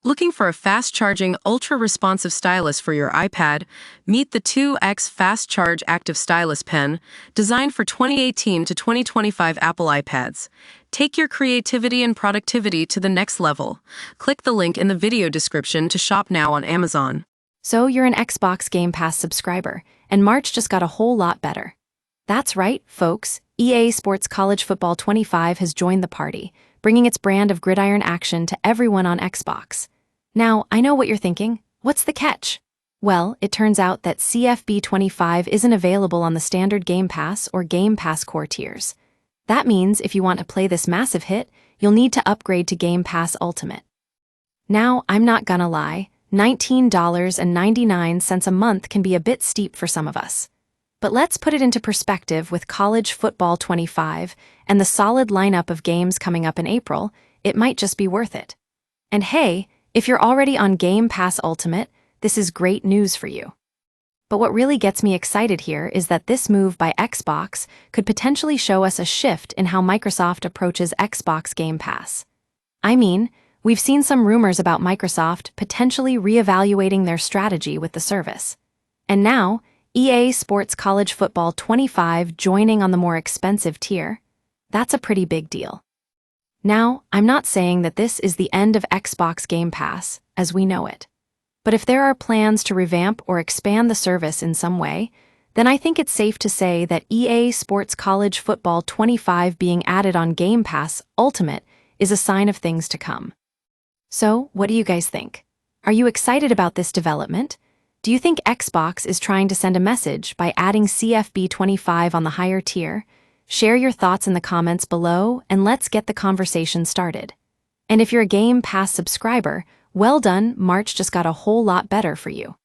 Looking for a fast-charging, ultra-responsive stylus for your iPad? Meet the 2X Fast Charge Active Stylus Pen, designed for 2018 to 2025 Apple iPads. Take your creativity and productivity to the next level. Click the link in the video description to shop now on Amazon. So you're an Xbox Game Pass subscriber, and March just got a whole lot better. That's right, folks. EA Sports College Football 25 has joined the party, bringing its brand of gridiron action to everyone on Xbox. Now, I know what you're thinking. What's the catch? Well, it turns out that CFB 25 isn't available on the standard Game Pass or Game Pass Core tiers. That means if you want to play this massive hit, you'll need to upgrade to Game Pass Ultimate. Now, I'm not gonna lie, $19.99 a month can be a bit steep for some of us. But let's put it into perspective with College Football 25 and the solid lineup of games coming up in April, it might just be worth it. And hey, if you're already on Game Pass Ultimate, this is great news for you. But what really gets me excited here is that this move by Xbox could potentially show us a shift in how Microsoft approaches Xbox Game Pass. I mean, we've seen some rumors about Microsoft potentially reevaluating their strategy with the service. And now, EA Sports College Football 25 joining on the more expensive tier, that's a pretty big deal. Now, I'm not saying that this is the end of Xbox Game Pass, as we know it. But if there are plans to revamp or expand the service in some way, then I think it's safe to say that EA Sports College Football 25 being added on Game Pass Ultimate is a sign of things to come. So, what do you guys think? Are you excited about this development? Do you think Xbox is trying to send a message by adding CFB 25 on the higher tier? Share your thoughts in the comments below, and let's get the conversation started. And if you're a Game Pass subscriber, well done, March just got a whole lot better for you.